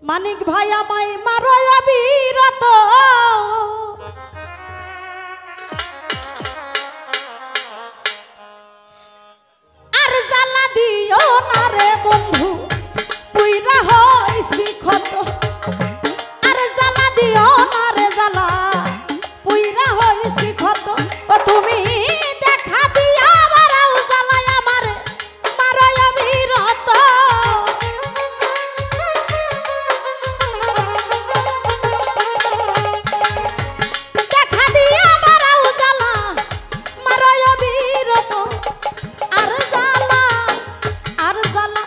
মানিক ভাই আমায় মারো অবিরত আর জ্বালা দিও না রে বন্ধু পুইরা হইছি ক্ষত আর জ্বালা দিও না রে জ্বালা পুইরা হইছি ক্ষত ও তুমি দেখা দিয়া বারাও জ্বালায় আমারে মারো অবিরত দেখা দিয়া বারাও জ্বালা মারো অবিরত আর জ্বালা আর জ্বালা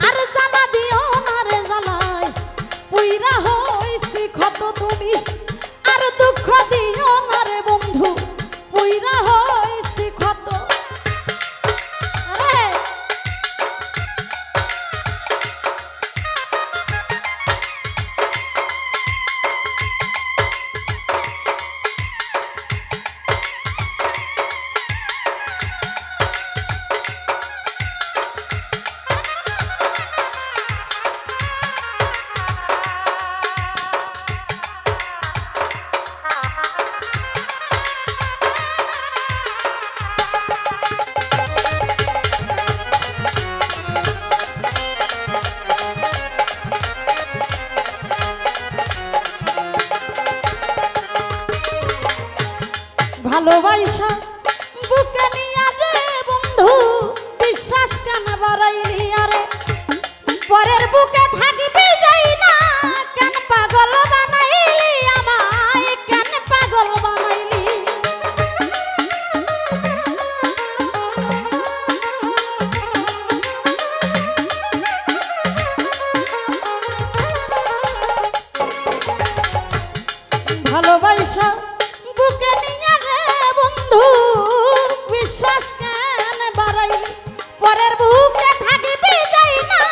আর জ্বালা দিও না রে জ্বালায় পুইরা হইছি ক্ষত তুমি আর দুঃখ দিও না রে বন্ধু পুইরা হইছি ক্ষত আরে ভালোবাসা বুকে নিয়া রে বন্ধু বিশ্বাস কেন বাড়াইলি আরে পরের বুকে থাকবি যাই না কেন পাগল বানাইলি আমায় কেন পাগল বানাইলি ভালোবাসা বুকে নিয়া রে বন্ধু বিশ্বাস কেন বাড়াইলি পরের বুকে থাকবি যাই না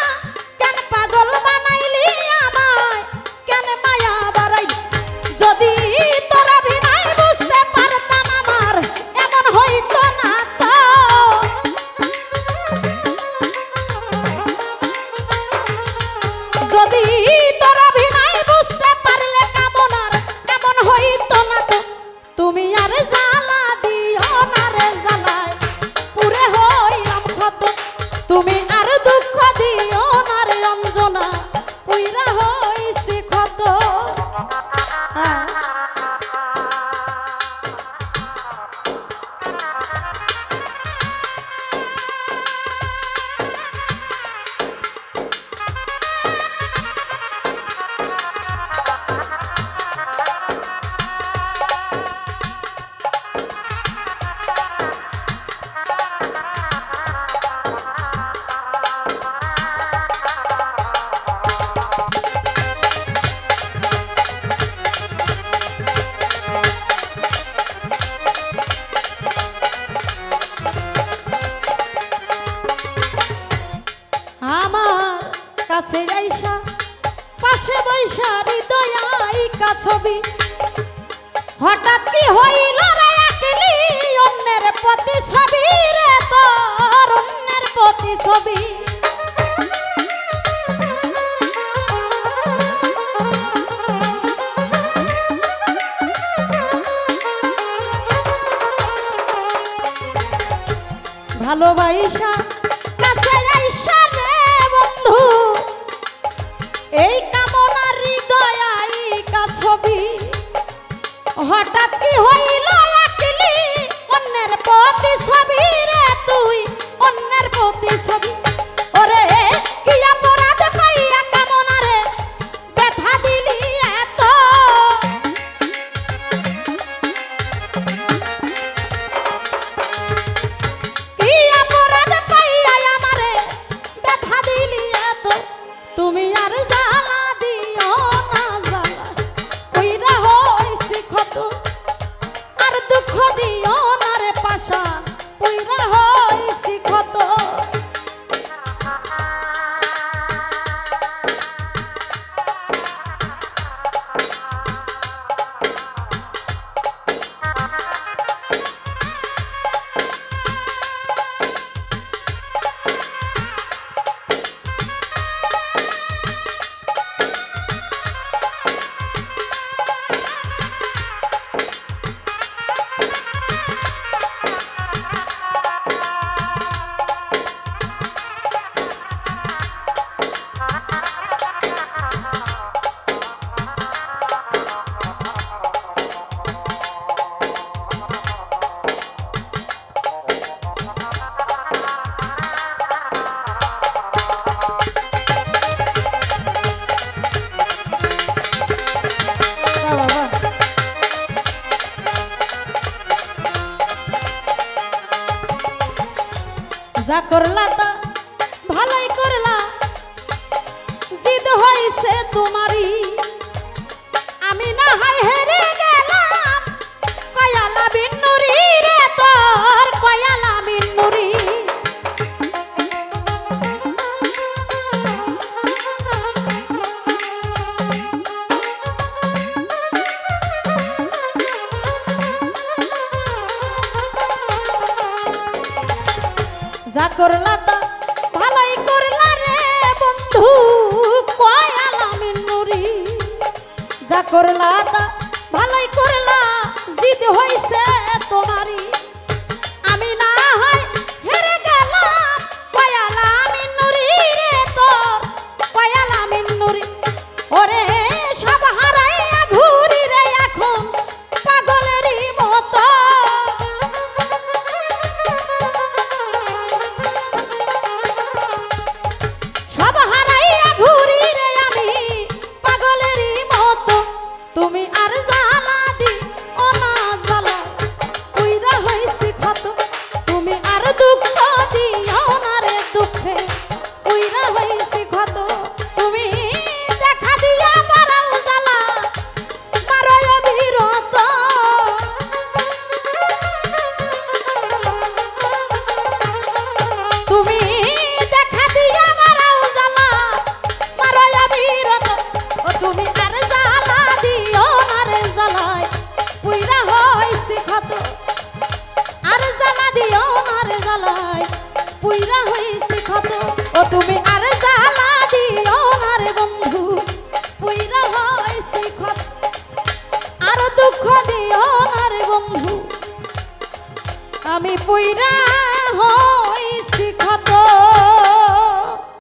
কেন পাগল বানাইলি আমায় কেন মায়া বাড়াইলি যদি তোর অভিনয় বুঝতে পারতাম আমার এমন হইতো না তো যদি তোর অভিনয় বুঝতে পারলে কামনার এমন হইতো না তো তুমি আর জ্বালা দিও না রে জ্বালায় পুরে হইলাম ক্ষত তুমি আর দুঃখ দিও না রে অঞ্জনা পুইরা হইছি ক্ষত হ্যাঁ আমার কাছে আইসা পাশে বৈশা হৃদয় আইকা ছবি হঠাৎ কি হইল রে আকলি অন্যের প্রতি ছবি রে তোর অন্যের প্রতি ছবি ভালোবাসা কাছে আইসা রে বন্ধু এই কামনার হৃদয় আইকা ছবি হঠাৎ কি হইল আকলি অন্যের প্রতি ছবি রে তুই অন্যের প্রতি ছবি ওরে কি অপরাধ পাইয়া কামনারে ব্যথা দিলি এত কি অপরাধ পাইয়া তা ভালোই করলা জিদ হইছে তোমারই আমি না হয় হেরে গেলাম কয়ালা বিন্নুরি রে তোর কয়ালা বিন্নুরি যা করলা তা ভালোই করলা রে বন্ধু কয়ালা মিন্নুরি যা করলা তা ভালোই করলা জিদ হইছে তোমারই আমি না হয় হেরে গেলাম কয়ালা মিন্নুরি রে তোর কয়ালা মিন্নুরি ওরে সব হারাইয়া ঘুরি রে এখন পাগলেরই মতো তুমি আর জ্বালা দিও না রে বন্ধু পুইরা হইছি ক্ষত আর দুঃখ দিও না রে বন্ধু আমি পুইরা